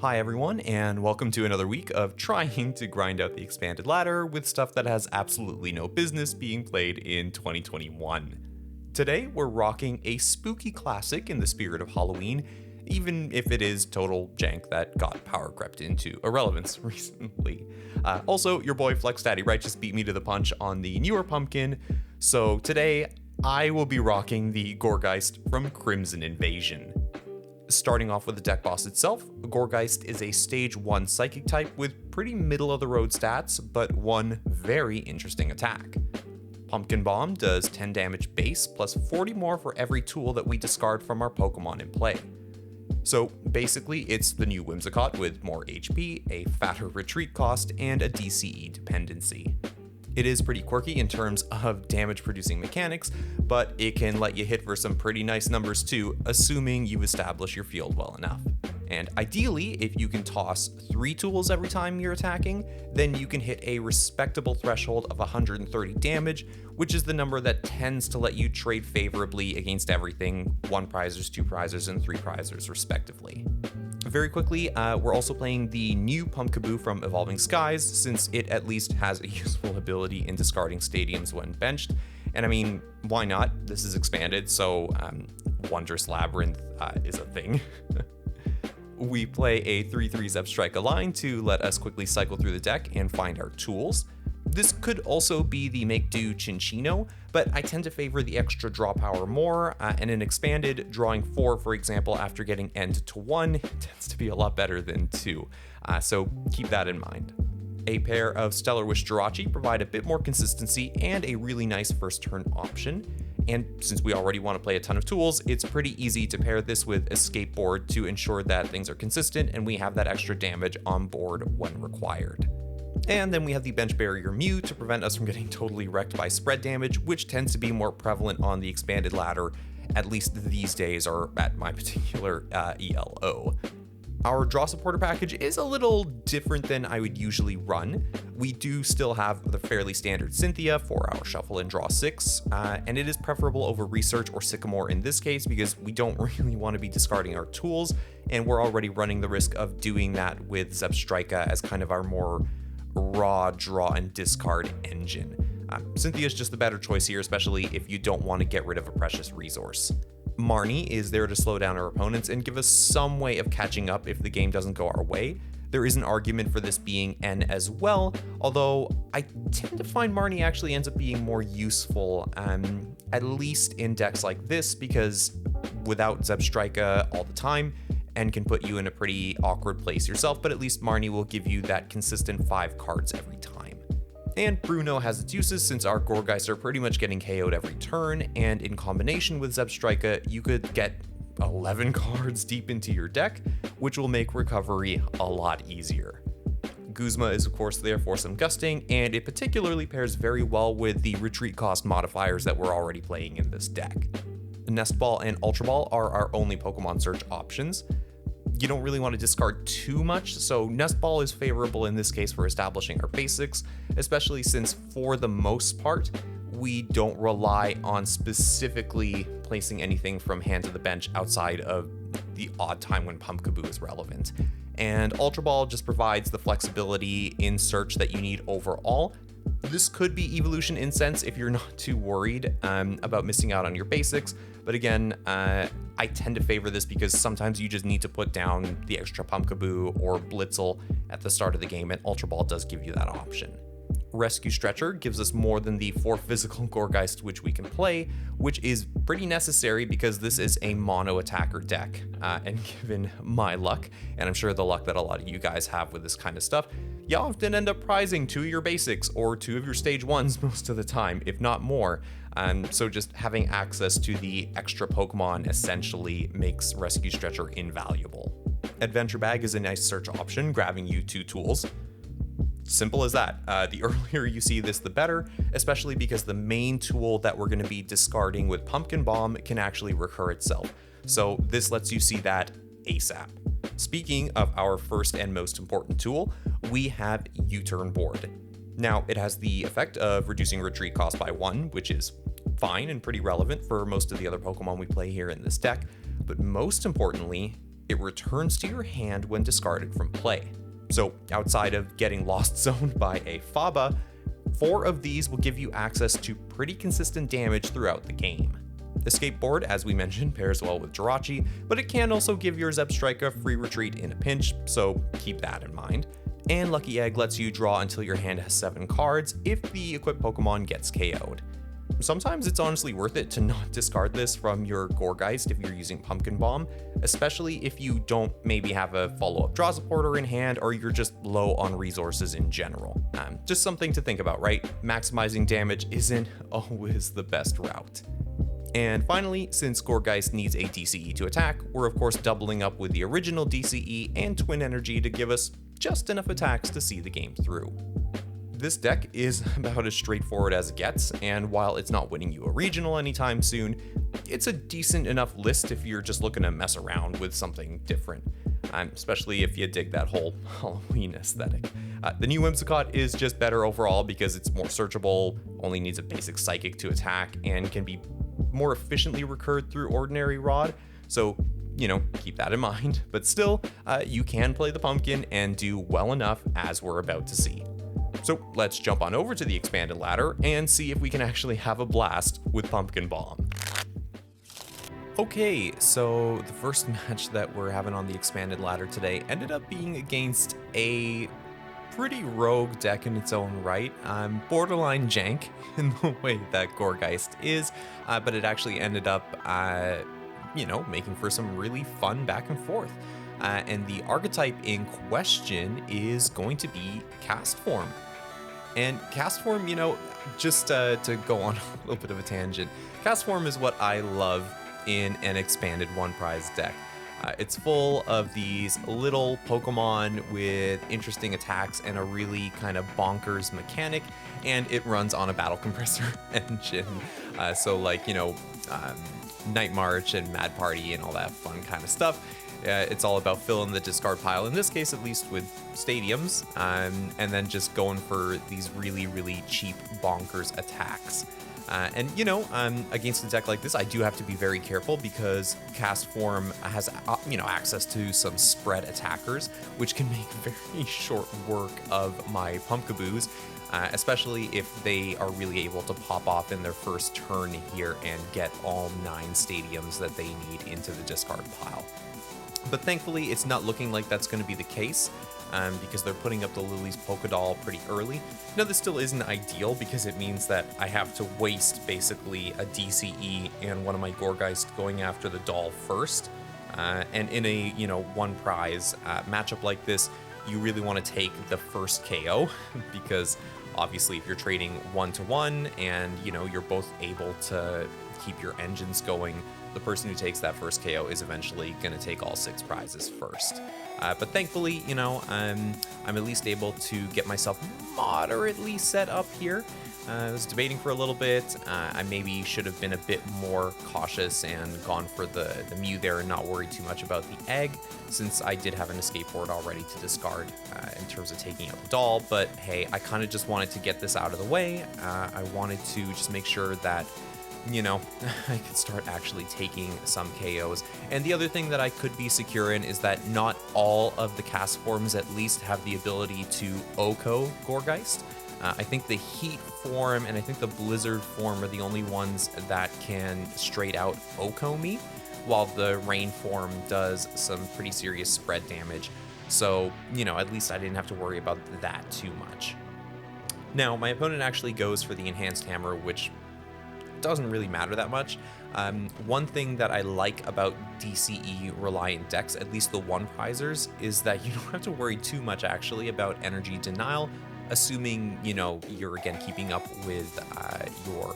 Hi everyone, and welcome to another week of trying to grind out the expanded ladder with stuff that has absolutely no business being played in 2021. Today, we're rocking a spooky classic in the spirit of Halloween, even if it is total jank that got power crept into irrelevance recently. Also, your boy Flex Daddy Righteous beat me to the punch on the newer pumpkin, so today I will be rocking the Gourgeist from Crimson Invasion. Starting off with the deck boss itself, Gourgeist is a stage 1 psychic type with pretty middle of the road stats, but one very interesting attack. Pumpkin Bomb does 10 damage base plus 40 more for every tool that we discard from our Pokemon in play. So basically it's the new Whimsicott with more HP, a fatter retreat cost, and a DCE dependency. It is pretty quirky in terms of damage producing mechanics, but it can let you hit for some pretty nice numbers too, assuming you establish your field well enough. And ideally, if you can toss 3 tools every time you're attacking, then you can hit a respectable threshold of 130 damage, which is the number that tends to let you trade favorably against everything 1 prizers, 2 prizers, and 3 prizers respectively. Very quickly, we're also playing the new Pumpkaboo from Evolving Skies, since it at least has a useful ability in discarding stadiums when benched. And I mean, why not? This is expanded, so Wondrous Labyrinth is a thing. We play a 3/3 Zebstrika line to let us quickly cycle through the deck and find our tools. This could also be the Make Do Chinchino, but I tend to favor the extra draw power more, and an expanded, drawing 4, for example, after getting end to 1 tends to be a lot better than 2, so keep that in mind. A pair of Stellar Wish Jirachi provide a bit more consistency and a really nice first turn option, and since we already want to play a ton of tools, it's pretty easy to pair this with Escape Board to ensure that things are consistent and we have that extra damage on board when required. And then we have the Bench Barrier Mew to prevent us from getting totally wrecked by spread damage, which tends to be more prevalent on the expanded ladder, at least these days, or at my particular ELO. Our draw supporter package is a little different than I would usually run. We do still have the fairly standard Cynthia for our shuffle and draw 6, and it is preferable over Research or Sycamore in this case because we don't really want to be discarding our tools, and we're already running the risk of doing that with Zebstrika as kind of our more raw draw and discard engine. Cynthia is just the better choice here, especially if you don't want to get rid of a precious resource. Marnie is there to slow down our opponents and give us some way of catching up if the game doesn't go our way. There is an argument for this being N as well, although I tend to find Marnie actually ends up being more useful, at least in decks like this, because without Zebstrika all the time, N can put you in a pretty awkward place yourself, but at least Marnie will give you that consistent 5 cards every time. And Bruno has its uses since our Gourgeists are pretty much getting KO'd every turn, and in combination with Zebstrika, you could get 11 cards deep into your deck, which will make recovery a lot easier. Guzma is of course there for some gusting, and it particularly pairs very well with the retreat cost modifiers that we're already playing in this deck. Nest Ball and Ultra Ball are our only Pokemon search options. You don't really want to discard too much, so Nest Ball is favorable in this case for establishing our basics, especially since for the most part, we don't rely on specifically placing anything from hand to the bench outside of the odd time when Pumpkaboo is relevant. And Ultra Ball just provides the flexibility in search that you need overall. This could be Evolution Incense if you're not too worried about missing out on your basics, but again, I tend to favor this because sometimes you just need to put down the extra Pumpkaboo or Blitzle at the start of the game, and Ultra Ball does give you that option. Rescue Stretcher gives us more than the 4 physical Gourgeist which we can play, which is pretty necessary because this is a mono attacker deck, and given my luck, and I'm sure the luck that a lot of you guys have with this kind of stuff, you often end up prizing 2 of your basics or 2 of your stage 1s most of the time, if not more. So just having access to the extra Pokemon essentially makes Rescue Stretcher invaluable. Adventure Bag is a nice search option, grabbing you 2 tools. Simple as that. The earlier you see this, the better, especially because the main tool that we're going to be discarding with Pumpkin Bomb can actually recur itself. So this lets you see that ASAP. Speaking of our first and most important tool, we have U-Turn Board. Now, it has the effect of reducing retreat cost by 1, which is fine and pretty relevant for most of the other Pokemon we play here in this deck, but most importantly, it returns to your hand when discarded from play. So outside of getting lost zoned by a Faba, 4 of these will give you access to pretty consistent damage throughout the game. Escape Board, as we mentioned, pairs well with Jirachi, but it can also give your Zebstrika free retreat in a pinch, so keep that in mind. And Lucky Egg lets you draw until your hand has 7 cards if the equipped Pokemon gets KO'd. Sometimes it's honestly worth it to not discard this from your Gourgeist if you're using Pumpkin Bomb, especially if you don't maybe have a follow-up draw supporter in hand or you're just low on resources in general. Just something to think about, right? Maximizing damage isn't always the best route. And finally, since Gourgeist needs a DCE to attack, we're of course doubling up with the original DCE and Twin Energy to give us just enough attacks to see the game through. This deck is about as straightforward as it gets, and while it's not winning you a regional anytime soon, it's a decent enough list if you're just looking to mess around with something different, especially if you dig that whole Halloween aesthetic. The new Whimsicott is just better overall because it's more searchable, only needs a basic Psychic to attack, and can be more efficiently recurred through Ordinary Rod, so keep that in mind, but still, you can play the Pumpkin and do well enough as we're about to see. So let's jump on over to the expanded ladder and see if we can actually have a blast with Pumpkin Bomb. Okay, so the first match that we're having on the expanded ladder today ended up being against a pretty rogue deck in its own right. Borderline jank in the way that Gourgeist is, but it actually ended up, making for some really fun back and forth. And the archetype in question is going to be Cast Form. And Cast Form, just to go on a little bit of a tangent, Cast Form is what I love in an expanded one prize deck. It's full of these little Pokemon with interesting attacks and a really kind of bonkers mechanic, and it runs on a battle compressor engine. So like, Night March and Mad Party and all that fun kind of stuff. It's all about filling the discard pile, in this case at least with stadiums, and then just going for these really, really cheap bonkers attacks. Against a deck like this, I do have to be very careful because Cast Form has, access to some spread attackers, which can make very short work of my Pumpkaboos, especially if they are really able to pop off in their first turn here and get all 9 stadiums that they need into the discard pile. But thankfully, it's not looking like that's going to be the case, because they're putting up the Lily's Polka Doll pretty early. Now, this still isn't ideal because it means that I have to waste basically a DCE and one of my Gourgeist going after the doll first. And in a, one prize matchup like this, you really want to take the first KO because obviously if you're trading 1-to-1 and, you're both able to keep your engines going, the person who takes that first KO is eventually going to take all 6 prizes first. But thankfully, I'm at least able to get myself moderately set up here. I was debating for a little bit. I maybe should have been a bit more cautious and gone for the Mew there and not worried too much about the egg, since I did have an escape board already to discard in terms of taking out the doll. But hey, I kind of just wanted to get this out of the way. I wanted to just make sure that I could start actually taking some KOs. And the other thing that I could be secure in is that not all of the cast forms at least have the ability to OHKO Gourgeist. I think the Heat form and I think the Blizzard form are the only ones that can straight out OHKO me, while the Rain form does some pretty serious spread damage. So, at least I didn't have to worry about that too much. Now, my opponent actually goes for the Enhanced Hammer, which doesn't really matter that much. One thing that I like about DCE reliant decks, at least the one prizers, is that you don't have to worry too much actually about energy denial, assuming you're again keeping up with your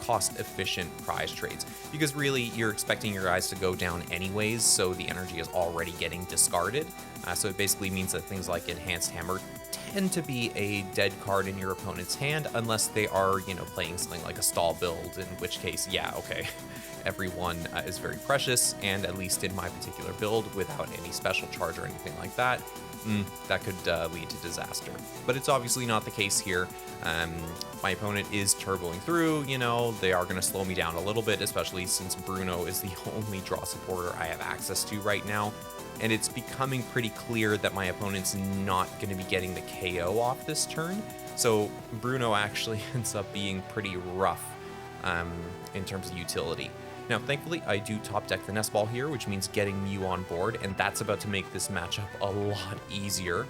cost efficient prize trades, because really you're expecting your guys to go down anyways, so the energy is already getting discarded. So it basically means that things like Enhanced Hammer tend to be a dead card in your opponent's hand, unless they are, playing something like a stall build, in which case, yeah, okay, everyone is very precious, and at least in my particular build, without any special charge or anything like that, that could lead to disaster. But it's obviously not the case here. My opponent is turboing through, they are going to slow me down a little bit, especially since Bruno is the only draw supporter I have access to right now. and it's becoming pretty clear that my opponent's not going to be getting the KO off this turn. So Bruno actually ends up being pretty rough in terms of utility. Now, thankfully, I do top deck the Nest Ball here, which means getting Mew on board, and that's about to make this matchup a lot easier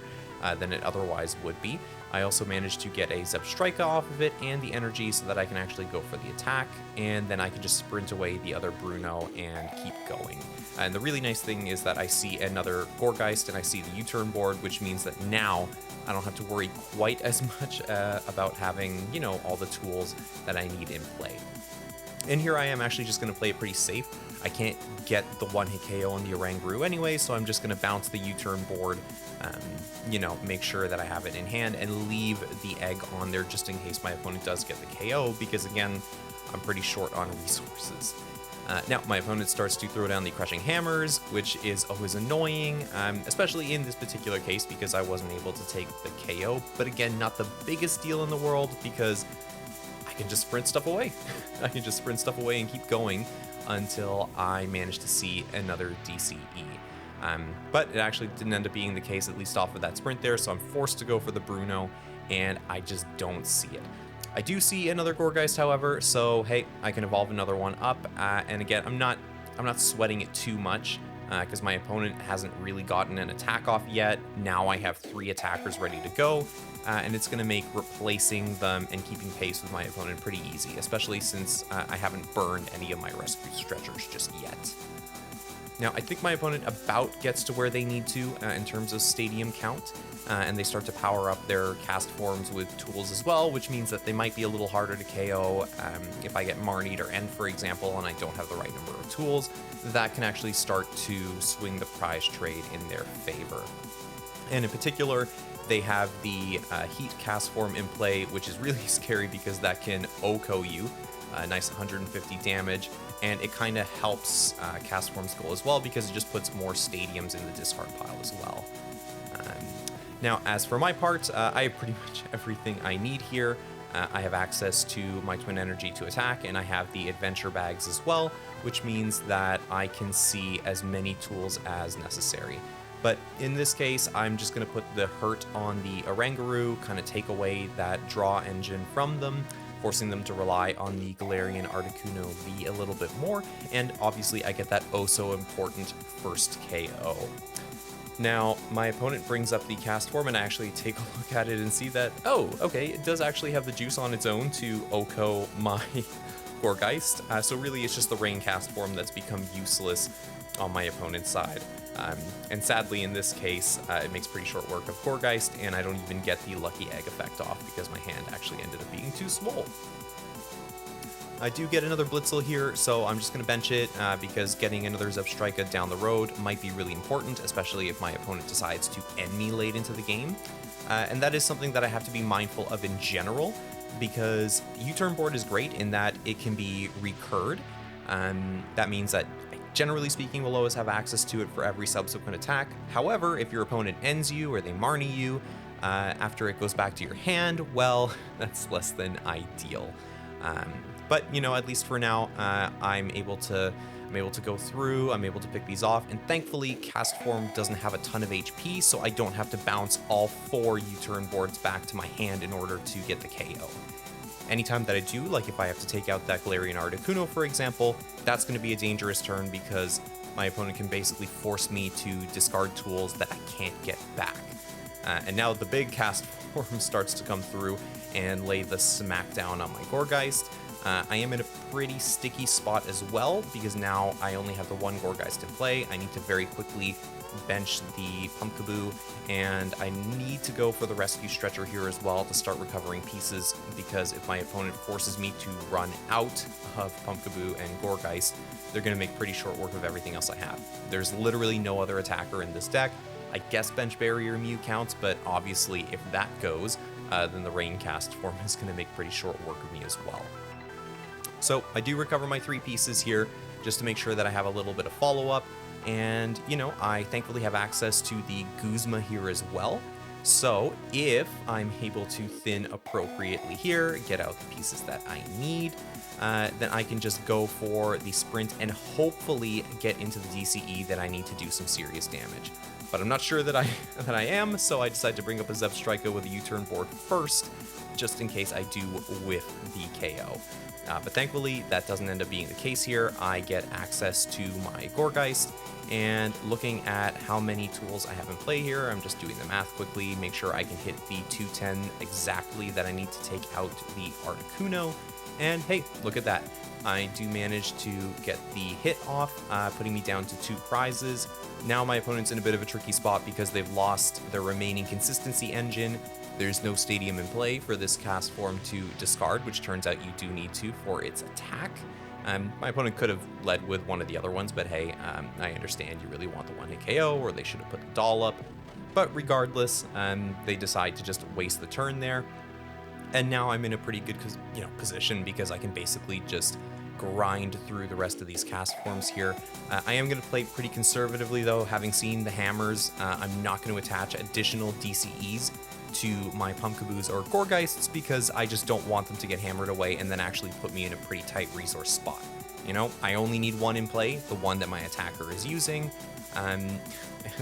than it otherwise would be. I also managed to get a Zebstrika off of it and the energy so that I can actually go for the attack, and then I can just sprint away the other Bruno and keep going. And the really nice thing is that I see another Gourgeist and I see the U-Turn board, which means that now I don't have to worry quite as much about having, you know, all the tools that I need in play. And here I am actually just going to play it pretty safe. I can't get the one-hit KO on the Oranguru anyway, so I'm just going to bounce the U-Turn board, you know, make sure that I have it in hand and leave the egg on there just in case my opponent does get the KO, because again, I'm pretty short on resources. Now, my opponent starts to throw down the Crushing Hammers, which is always annoying, especially in this particular case because I wasn't able to take the KO, but again, not the biggest deal in the world because I can just sprint stuff away. I can just sprint stuff away and keep going until I manage to see another DCE. But it actually didn't end up being the case, at least off of that sprint there, so I'm forced to go for the Bruno, and I just don't see it. I do see another Gourgeist, however, so hey, I can evolve another one up, and again, I'm not sweating it too much, because my opponent hasn't really gotten an attack off yet. Now I have 3 attackers ready to go, and it's going to make replacing them and keeping pace with my opponent pretty easy, especially since I haven't burned any of my Rescue Stretchers just yet. Now, I think my opponent about gets to where they need to in terms of stadium count, and they start to power up their cast forms with tools as well, which means that they might be a little harder to KO. If I get Marnie or End, for example, and I don't have the right number of tools, that can actually start to swing the prize trade in their favor. And in particular, they have the Heat cast form in play, which is really scary because that can OHKO you, a nice 150 damage, and it kind of helps cast form's goal as well because it just puts more stadiums in the discard pile as well. Now, as for my part, I have pretty much everything I need here. I have access to my Twin Energy to attack, and I have the adventure bags as well, which means that I can see as many tools as necessary. But in this case, I'm just going to put the hurt on the Oranguru, kind of take away that draw engine from them, forcing them to rely on the Galarian Articuno V a little bit more, and obviously I get that oh so important first KO. Now, my opponent brings up the cast form, and I actually take a look at it and see that, oh, okay, it does actually have the juice on its own to OHKO my Gourgeist, so really it's just the rain cast form that's become useless on my opponent's side. And sadly, in this case, it makes pretty short work of Gourgeist, and I don't even get the Lucky Egg effect off because my hand actually ended up being too small. I do get another Blitzle here, so I'm just going to bench it because getting another Zebstrika down the road might be really important, especially if my opponent decides to end me late into the game. And that is something that I have to be mindful of in general, because U-Turn board is great in that it can be recurred. That means that, generally speaking, we'll always have access to it for every subsequent attack. However, if your opponent ends you or they Marnie you after it goes back to your hand, well, that's less than ideal. But, you know, at least for now, I'm able to go through, I'm able to pick these off, and thankfully, cast form doesn't have a ton of HP, so I don't have to bounce all 4 U-Turn boards back to my hand in order to get the KO. Anytime that I do, like if I have to take out that Galarian Articuno, for example, that's going to be a dangerous turn because my opponent can basically force me to discard tools that I can't get back. And now the big cast form starts to come through and lay the smackdown on my Gourgeist. I am in a pretty sticky spot as well because now I only have the one Gourgeist in play. I need to very quickly bench the Pumpkaboo, and I need to go for the Rescue Stretcher here as well to start recovering pieces, because if my opponent forces me to run out of Pumpkaboo and Gourgeist, they're going to make pretty short work of everything else I have. There's literally no other attacker in this deck. I guess Bench Barrier Mew counts, but obviously if that goes, then the Rain cast form is going to make pretty short work of me as well. So I do recover my 3 pieces here just to make sure that I have a little bit of follow-up. And, you know, I thankfully have access to the Guzma here as well. So if I'm able to thin appropriately here, get out the pieces that I need, then I can just go for the sprint and hopefully get into the DCE that I need to do some serious damage. But I'm not sure that I am, so I decided to bring up a Zebstrika with a U-Turn board first, just in case I do whiff the KO. But thankfully, that doesn't end up being the case here. I get access to my Gourgeist, and looking at how many tools I have in play here, I'm just doing the math quickly, make sure I can hit the 210 exactly that I need to take out the Articuno. And hey, look at that. I do manage to get the hit off, putting me down to 2 prizes. Now my opponent's in a bit of a tricky spot because they've lost their remaining consistency engine. There's no stadium in play for this cast form to discard, which turns out you do need to for its attack. My opponent could have led with one of the other ones, but hey, I understand you really want the one-hit KO, or they should have put the doll up. But regardless, they decide to just waste the turn there. And now I'm in a pretty good position because I can basically just grind through the rest of these cast forms here. I am going to play pretty conservatively though, having seen the hammers. I'm not going to attach additional DCEs to my Pumpkaboos or Gourgeists because I just don't want them to get hammered away and then actually put me in a pretty tight resource spot. You know, I only need one in play, the one that my attacker is using. And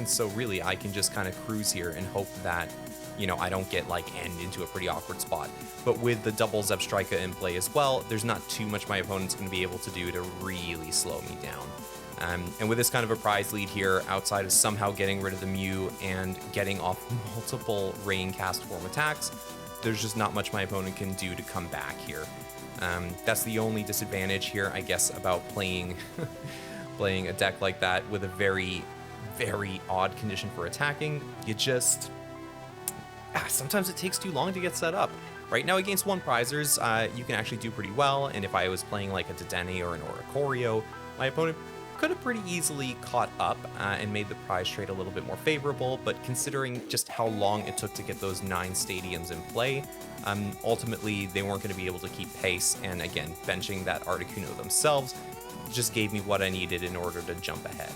so really I can just kind of cruise here and hope that, you know, I don't get end into a pretty awkward spot. But with the double Zebstrika in play as well, there's not too much my opponent's going to be able to do to really slow me down. And with this kind of a prize lead here, outside of somehow getting rid of the Mew and getting off multiple rain cast form attacks, there's just not much my opponent can do to come back here. That's the only disadvantage here, I guess, about playing a deck like that with a very, very odd condition for attacking. You just... sometimes it takes too long to get set up. Right now against one prizers, you can actually do pretty well, and if I was playing like a Dedenne or an Oricorio, my opponent could have pretty easily caught up and made the prize trade a little bit more favorable, but considering just how long it took to get those 9 stadiums in play, ultimately they weren't going to be able to keep pace, and again, benching that Articuno themselves just gave me what I needed in order to jump ahead.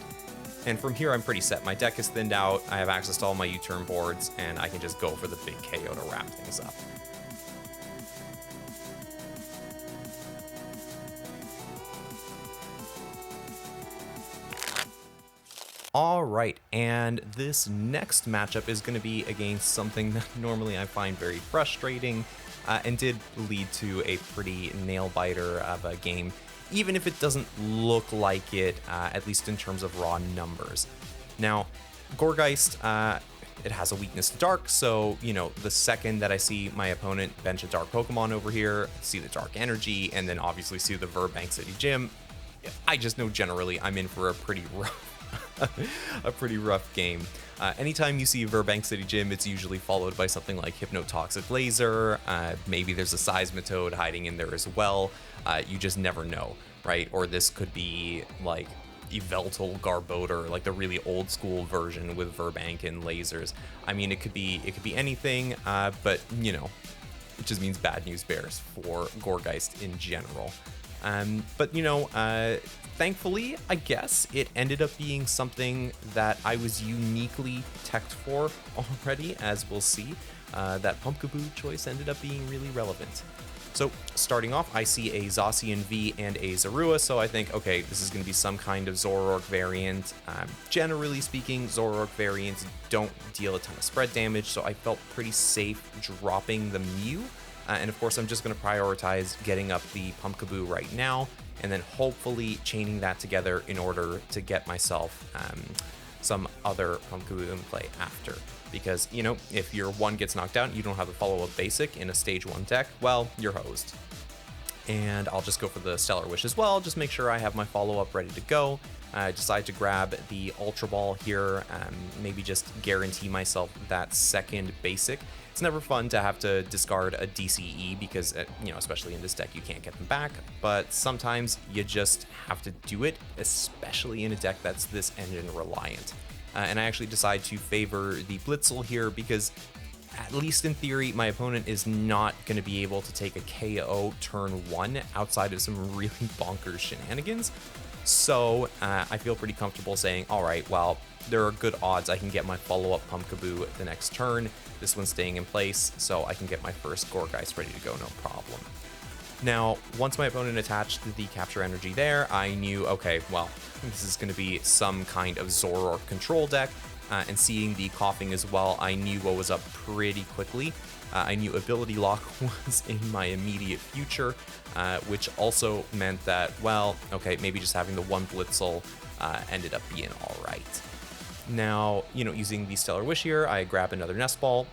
And from here, I'm pretty set. My deck is thinned out, I have access to all my U-turn boards, and I can just go for the big KO to wrap things up. All right, and this next matchup is going to be against something that normally I find very frustrating and did lead to a pretty nail-biter of a game, even if it doesn't look like it, at least in terms of raw numbers. Now, Gourgeist, it has a weakness to dark, so, you know, the second that I see my opponent bench a dark Pokemon over here, see the dark energy, and then obviously see the Verbank City Gym, I just know generally I'm in for a pretty rough game. Anytime you see Verbank City Gym, it's usually followed by something like Hypnotoxic Laser, maybe there's a Seismitoad hiding in there as well, you just never know, right? Or this could be like Yveltal Garbodor, like the really old school version with Verbank and lasers. I mean, it could be anything, but you know, it just means bad news bears for Gourgeist in general. But you know, thankfully, I guess, it ended up being something that I was uniquely teched for already, as we'll see. That Pumpkaboo choice ended up being really relevant. So, starting off, I see a Zacian V and a Zorua, so I think, okay, this is going to be some kind of Zoroark variant. Generally speaking, Zoroark variants don't deal a ton of spread damage, so I felt pretty safe dropping the Mew. And of course, I'm just going to prioritize getting up the Pumpkaboo right now, and then hopefully chaining that together in order to get myself some other Pumpkaboo in play after. Because, you know, if your one gets knocked out and you don't have a follow-up basic in a stage 1 deck, well, you're hosed. And I'll just go for the Stellar Wish as well, just make sure I have my follow-up ready to go. I decide to grab the Ultra Ball here, maybe just guarantee myself that second basic. It's never fun to have to discard a DCE because, you know, especially in this deck, you can't get them back, but sometimes you just have to do it, especially in a deck that's this engine reliant. And I actually decide to favor the Blitzle here because, at least in theory, my opponent is not going to be able to take a KO turn 1 outside of some really bonkers shenanigans. So I feel pretty comfortable saying, all right, well, there are good odds I can get my follow-up Pumpkaboo the next turn. This one's staying in place, so I can get my first Gourgeist ready to go, no problem. Now, once my opponent attached the capture energy there, I knew, okay, well, this is going to be some kind of Zoroark control deck, and seeing the coughing as well, I knew what was up pretty quickly. I knew Ability Lock was in my immediate future, which also meant that, well, okay, maybe just having the one Blitzle ended up being all right. Now, using the Stellar Wish here, I grab another Nest Ball.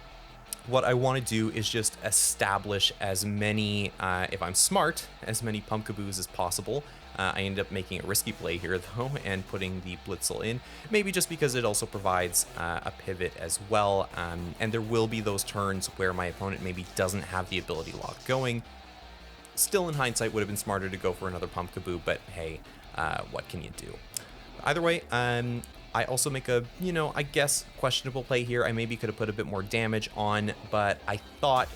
What I want to do is just establish as many, if I'm smart, as many Pumpkaboos as possible. I ended up making a risky play here, though, and putting the Blitzle in, maybe just because it also provides a pivot as well, and there will be those turns where my opponent maybe doesn't have the Ability Lock going. Still, in hindsight, would have been smarter to go for another Pumpkaboo, but hey, what can you do? Either way, I also make a, I guess, questionable play here. I maybe could have put a bit more damage on, but I thought,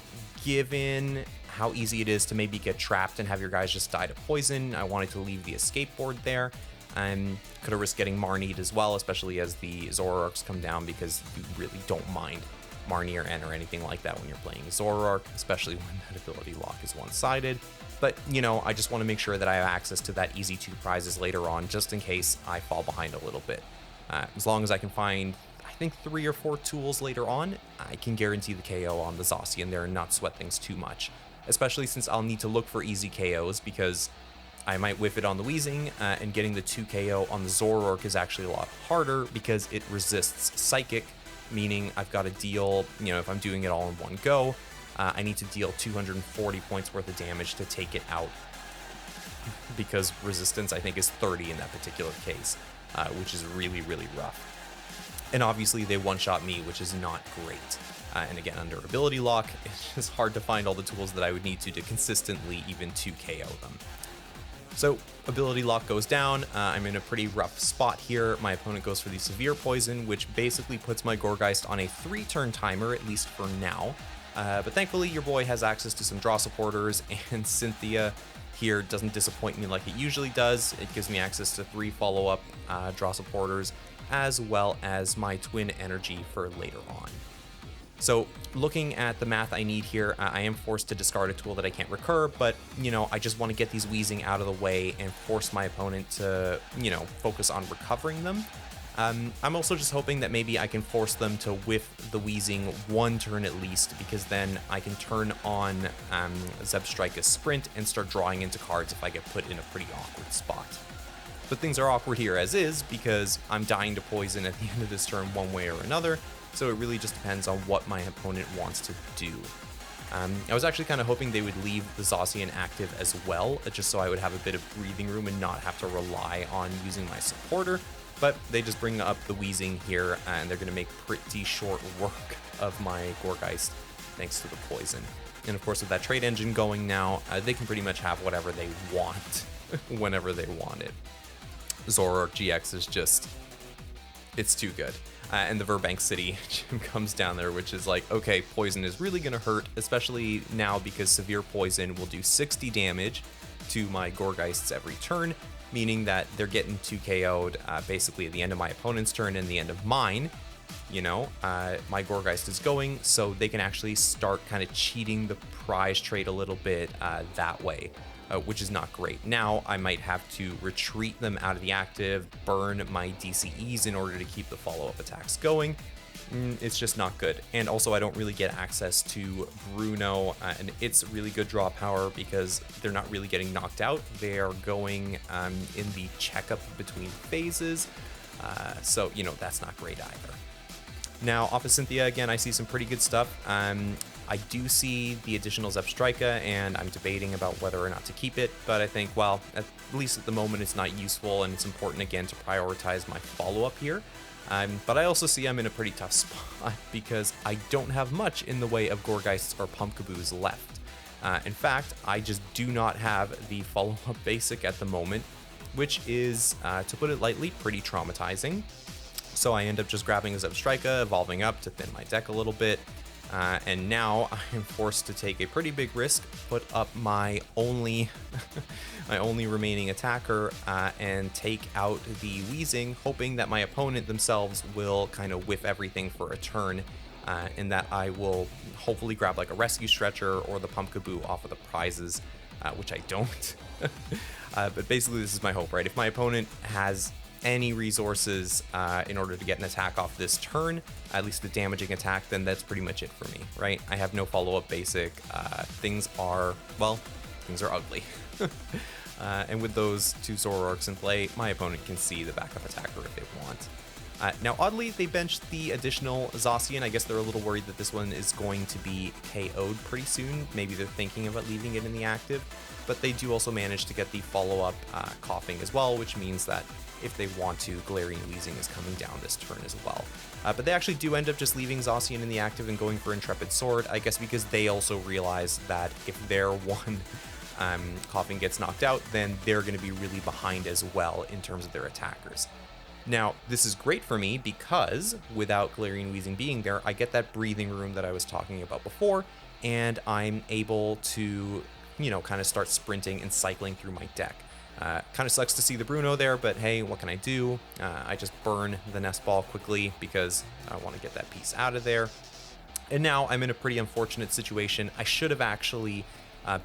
given how easy it is to maybe get trapped and have your guys just die to poison, I wanted to leave the escape board there. Could have risked getting Marnied as well, especially as the Zoroarks come down, because you really don't mind Marnie or N or anything like that when you're playing Zoroark, especially when that ability lock is one-sided. But, I just want to make sure that I have access to that easy 2 prizes later on, just in case I fall behind a little bit. As long as I can find, I think, 3 or 4 tools later on, I can guarantee the KO on the Zacian there and not sweat things too much. Especially since I'll need to look for easy KOs, because I might whiff it on the Weezing, and getting the 2 KO on the Zoroark is actually a lot harder because it resists Psychic, meaning I've got to deal, if I'm doing it all in one go, I need to deal 240 points worth of damage to take it out, because resistance, I think, is 30 in that particular case, which is really, really rough. And obviously they one-shot me, which is not great. And again, under Ability Lock, it's just hard to find all the tools that I would need to consistently even 2 KO them. So Ability Lock goes down. I'm in a pretty rough spot here. My opponent goes for the Severe Poison, which basically puts my Gourgeist on a 3-turn timer, at least for now. But thankfully, your boy has access to some draw supporters, and Cynthia here doesn't disappoint me like it usually does. It gives me access to 3 follow-up draw supporters, as well as my Twin Energy for later on. So looking at the math I need here, I am forced to discard a tool that I can't recur, but, I just want to get these Weezing out of the way and force my opponent to, focus on recovering them. I'm also just hoping that maybe I can force them to whiff the Weezing 1 turn at least, because then I can turn on Zebstrika Sprint and start drawing into cards if I get put in a pretty awkward spot. But things are awkward here as is, because I'm dying to poison at the end of this turn one way or another, so it really just depends on what my opponent wants to do. I was actually kind of hoping they would leave the Zacian active as well, just so I would have a bit of breathing room and not have to rely on using my supporter, but they just bring up the Weezing here, and they're going to make pretty short work of my Gourgeist thanks to the poison. And of course, with that trade engine going now, they can pretty much have whatever they want whenever they want it. Zoroark GX is just, it's too good. And the Verbank City gym comes down there, which is like, okay, poison is really going to hurt, especially now because Severe Poison will do 60 damage to my Gourgeists every turn, meaning that they're getting 2 KO'd basically at the end of my opponent's turn and the end of mine. My Gourgeist is going, so they can actually start kind of cheating the prize trade a little bit that way. Which is not great. Now I might have to retreat them out of the active, burn my DCEs in order to keep the follow-up attacks going. It's just not good. And also I don't really get access to Bruno and its really good draw power, because they're not really getting knocked out. They are going in the checkup between phases. So, that's not great either. Now, off of Cynthia, again, I see some pretty good stuff. I do see the additional Zebstrika, and I'm debating about whether or not to keep it, but I think, well, at least at the moment it's not useful, and it's important, again, to prioritize my follow-up here. But I also see I'm in a pretty tough spot, because I don't have much in the way of Gourgeists or Pumpkaboos left. In fact, I just do not have the follow-up basic at the moment, which is, to put it lightly, pretty traumatizing. So I end up just grabbing a Zebstrika, evolving up to thin my deck a little bit. and now I'm forced to take a pretty big risk, put up my only my only remaining attacker, and take out the Weezing, hoping that my opponent themselves will kind of whiff everything for a turn, and that I will hopefully grab like a Rescue Stretcher or the Pumpkaboo off of the prizes, which I don't. But basically this is my hope, right? If my opponent has any resources in order to get an attack off this turn, at least a damaging attack, then that's pretty much it for me, right? I have no follow-up basic. Things are ugly. And with those two Zoroarks in play, my opponent can see the backup attacker if they want. Now, oddly, they benched the additional Zacian. I guess they're a little worried that this one is going to be KO'd pretty soon. Maybe they're thinking about leaving it in the active, but they do also manage to get the follow-up coughing as well, which means that if they want to, Galarian Weezing is coming down this turn as well. But they actually do end up just leaving Zacian in the active and going for Intrepid Sword, I guess because they also realize that if their one coughing gets knocked out, then they're going to be really behind as well in terms of their attackers. Now, this is great for me because without Galarian Weezing being there, I get that breathing room that I was talking about before, and I'm able to, you know, kind of start sprinting and cycling through my deck. Kind of sucks to see the Bruno there, but hey, what can I do? I just burn the Nest Ball quickly because I want to get that piece out of there. And now I'm in a pretty unfortunate situation. I should have actually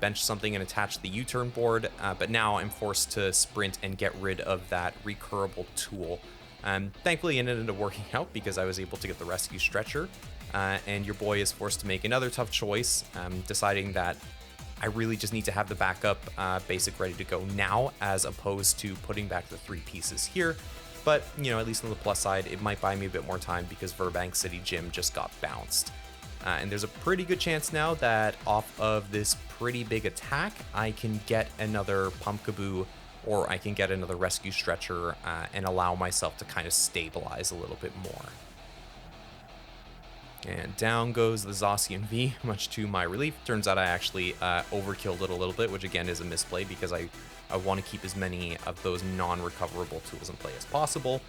benched something and attached the U-Turn board, but now I'm forced to sprint and get rid of that recurable tool. Thankfully, it ended up working out because I was able to get the Rescue Stretcher, and your boy is forced to make another tough choice, deciding that I really just need to have the backup basic ready to go now, as opposed to putting back the 3 pieces here. But, you know, at least on the plus side, it might buy me a bit more time because Verbank City Gym just got bounced. And there's a pretty good chance now that off of this pretty big attack, I can get another Pumpkaboo or I can get another Rescue Stretcher and allow myself to kind of stabilize a little bit more. And down goes the Zacian V, much to my relief. Turns out I actually overkilled it a little bit, which again is a misplay because I want to keep as many of those non-recoverable tools in play as possible.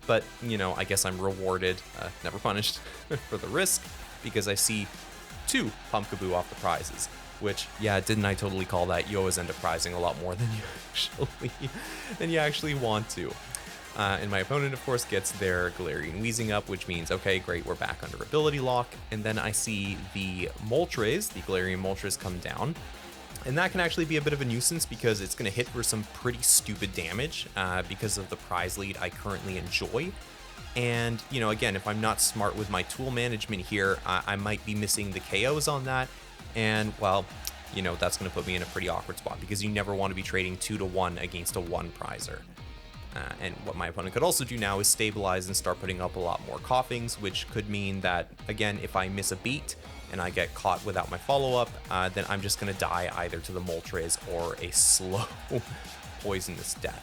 But, you know, I guess I'm rewarded, never punished, for the risk, because I see 2 Pumpkaboo off the prizes. Which, yeah, didn't I totally call that? You always end up prizing a lot more than you actually want to. And my opponent, of course, gets their Galarian Weezing up, which means, okay, great, we're back under ability lock. And then I see the Moltres, the Galarian Moltres, come down. And that can actually be a bit of a nuisance because it's going to hit for some pretty stupid damage because of the prize lead I currently enjoy. And, you know, again, if I'm not smart with my tool management here, I might be missing the KOs on that. And, well, you know, that's going to put me in a pretty awkward spot because you never want to be trading 2-to-1 against a 1 prizer. And what my opponent could also do now is stabilize and start putting up a lot more coughings, which could mean that, again, if I miss a beat and I get caught without my follow-up, then I'm just going to die either to the Moltres or a slow poisonous death.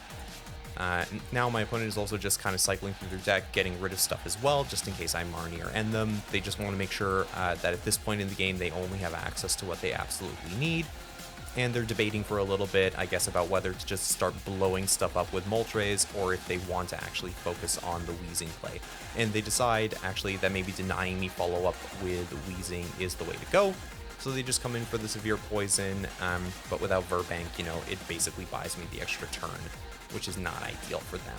Now my opponent is also just kind of cycling through their deck, getting rid of stuff as well, just in case I Marnie or end them. They just want to make sure that at this point in the game, they only have access to what they absolutely need. And they're debating for a little bit, I guess, about whether to just start blowing stuff up with Moltres or if they want to actually focus on the Weezing play. And they decide, actually, that maybe denying me follow-up with Weezing is the way to go. So they just come in for the severe poison, but without Verbank, you know, it basically buys me the extra turn, which is not ideal for them.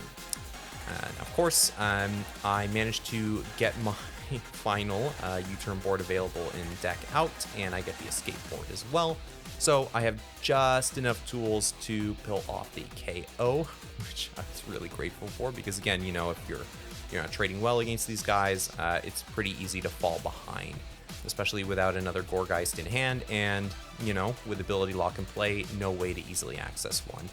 Of course, I managed to get my final U-Turn board available in deck out, and I get the Escape board as well. So I have just enough tools to pull off the KO, which I was really grateful for because, again, you know, if you're not trading well against these guys, it's pretty easy to fall behind, especially without another Gourgeist in hand, and, you know, with ability lock in play, no way to easily access one.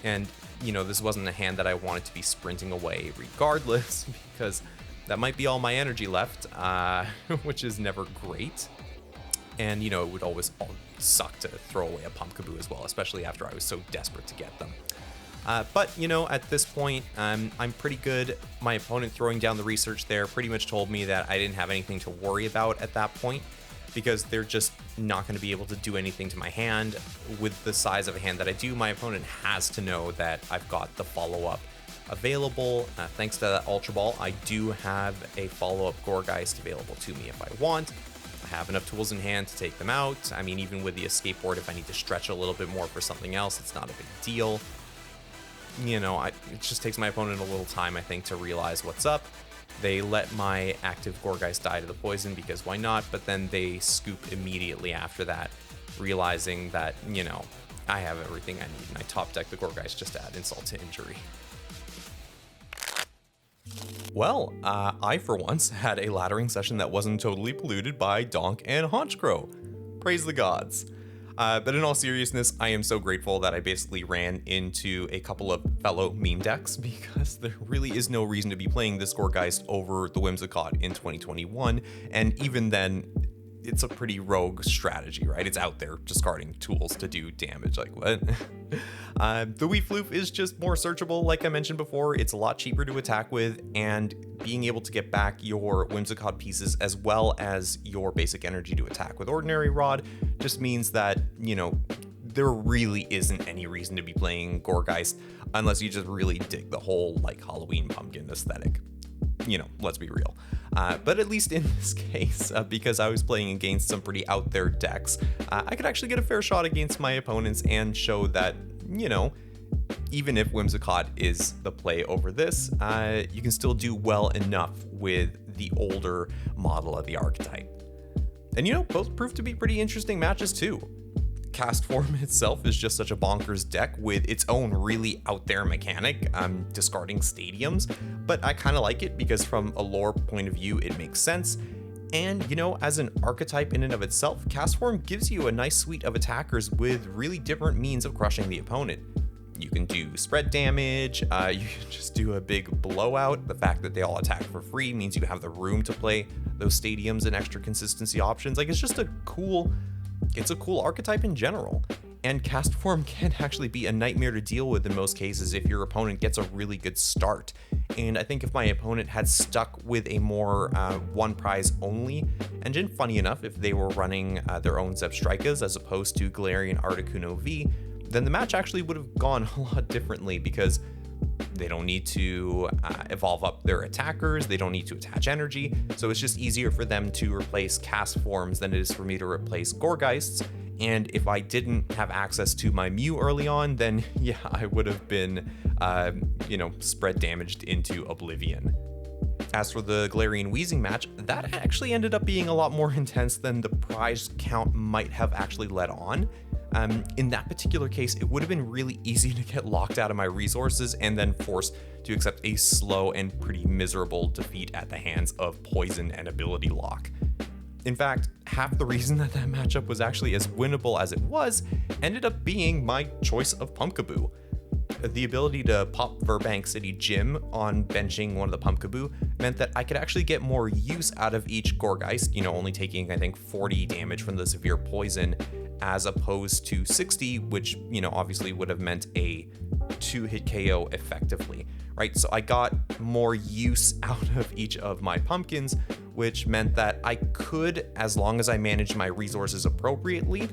And, you know, this wasn't a hand that I wanted to be sprinting away regardless, because that might be all my energy left, which is never great. And, you know, it would always suck to throw away a Pumpkaboo as well, especially after I was so desperate to get them. But, you know, at this point, I'm pretty good. My opponent throwing down the research there pretty much told me that I didn't have anything to worry about at that point, because they're just not going to be able to do anything to my hand. With the size of a hand that I do, my opponent has to know that I've got the follow-up available. Thanks to that Ultra Ball, I do have a follow-up Gourgeist available to me if I want. I have enough tools in hand to take them out. I mean, even with the escape board, if I need to stretch a little bit more for something else, it's not a big deal. You know, it just takes my opponent a little time, I think, to realize what's up. They let my active Gourgeist die to the poison because why not? But then they scoop immediately after that, realizing that, you know, I have everything I need, and I top deck the Gourgeist just to add insult to injury. Well, I for once had a laddering session that wasn't totally polluted by Donk and Honchcrow. Praise the gods. But in all seriousness, I am so grateful that I basically ran into a couple of fellow meme decks, because there really is no reason to be playing this Gourgeist over the Whimsicott in 2021, and even then, it's a pretty rogue strategy, right? It's out there discarding tools to do damage, like what? The Weefloof is just more searchable, like I mentioned before. It's a lot cheaper to attack with, and being able to get back your Whimsicott pieces as well as your basic energy to attack with Ordinary Rod just means that, you know, there really isn't any reason to be playing Gourgeist unless you just really dig the whole, like, Halloween pumpkin aesthetic. You know, let's be real. But at least in this case, because I was playing against some pretty out there decks, I could actually get a fair shot against my opponents and show that, you know, even if Whimsicott is the play over this, you can still do well enough with the older model of the archetype. And you know, both proved to be pretty interesting matches too. Castform itself is just such a bonkers deck with its own really out there mechanic, discarding stadiums, but I kind of like it because from a lore point of view, it makes sense. And you know, as an archetype in and of itself, Castform gives you a nice suite of attackers with really different means of crushing the opponent. You can do spread damage, you can just do a big blowout. The fact that they all attack for free means you have the room to play those stadiums and extra consistency options. Like, it's just a cool archetype in general. And Castform can actually be a nightmare to deal with in most cases if your opponent gets a really good start. And I think if my opponent had stuck with a more one prize only engine, funny enough, if they were running their own Zebstrikas as opposed to Galarian Articuno V, then the match actually would have gone a lot differently, because they don't need to evolve up their attackers, they don't need to attach energy, so it's just easier for them to replace Castforms than it is for me to replace Gourgeists. And if I didn't have access to my Mew early on, then yeah, I would have been, you know, spread damaged into oblivion. As for the Galarian Weezing match, that actually ended up being a lot more intense than the prize count might have actually let on. In that particular case, it would have been really easy to get locked out of my resources and then forced to accept a slow and pretty miserable defeat at the hands of poison and ability lock. In fact, half the reason that matchup was actually as winnable as it was ended up being my choice of Pumpkaboo. The ability to pop Verbank City Gym on benching one of the Pumpkaboo meant that I could actually get more use out of each Gourgeist, you know, only taking, I think, 40 damage from the severe poison, as opposed to 60, which, you know, obviously would have meant a 2-hit KO effectively, right? So I got more use out of each of my pumpkins, which meant that I could, as long as I managed my resources appropriately,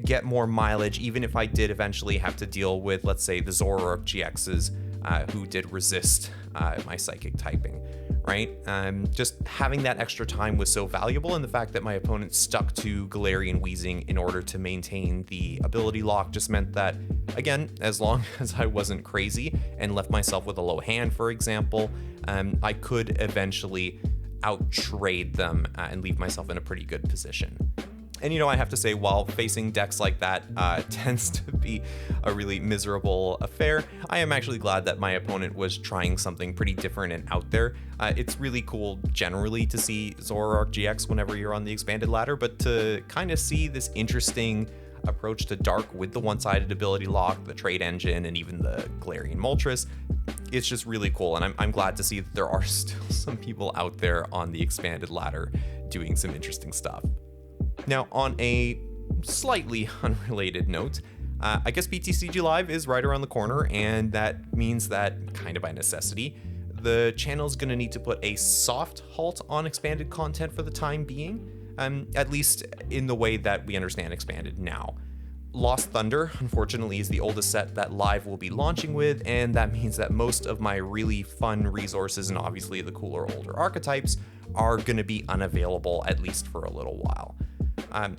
get more mileage, even if I did eventually have to deal with, let's say, the Zoroark GXs who did resist my psychic typing, right? Just having that extra time was so valuable, and the fact that my opponent stuck to Galarian Weezing in order to maintain the ability lock just meant that, again, as long as I wasn't crazy and left myself with a low hand, for example, I could eventually out-trade them and leave myself in a pretty good position. And you know, I have to say, while facing decks like that tends to be a really miserable affair, I am actually glad that my opponent was trying something pretty different and out there. It's really cool generally to see Zoroark GX whenever you're on the expanded ladder, but to kind of see this interesting approach to Dark with the one-sided ability lock, the trade engine, and even the Galarian Moltres, it's just really cool. And I'm glad to see that there are still some people out there on the expanded ladder doing some interesting stuff. Now, on a slightly unrelated note, I guess PTCG Live is right around the corner, and that means that, kind of by necessity, the channel is going to need to put a soft halt on expanded content for the time being, at least in the way that we understand expanded now. Lost Thunder, unfortunately, is the oldest set that Live will be launching with, and that means that most of my really fun resources and obviously the cooler older archetypes are going to be unavailable at least for a little while.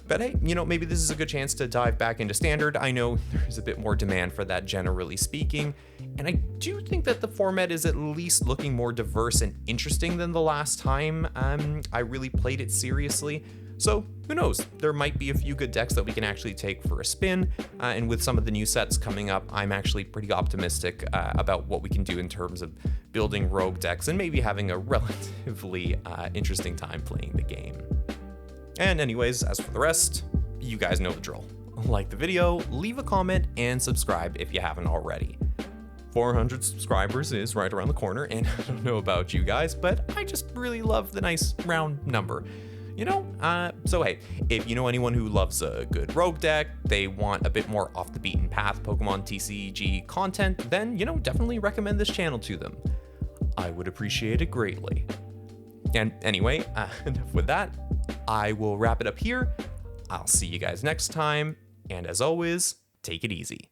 But hey, maybe this is a good chance to dive back into standard. I know there's a bit more demand for that, generally speaking, and I do think that the format is at least looking more diverse and interesting than the last time I really played it seriously. So who knows, there might be a few good decks that we can actually take for a spin, and with some of the new sets coming up, I'm actually pretty optimistic about what we can do in terms of building rogue decks and maybe having a relatively interesting time playing the game. And anyways, as for the rest, you guys know the drill. Like the video, leave a comment, and subscribe if you haven't already. 400 subscribers is right around the corner, and I don't know about you guys, but I just really love the nice round number. So hey, if you know anyone who loves a good rogue deck, they want a bit more off the beaten path Pokemon TCG content, then, definitely recommend this channel to them. I would appreciate it greatly. And anyway, enough with that. I will wrap it up here. I'll see you guys next time, and as always, take it easy.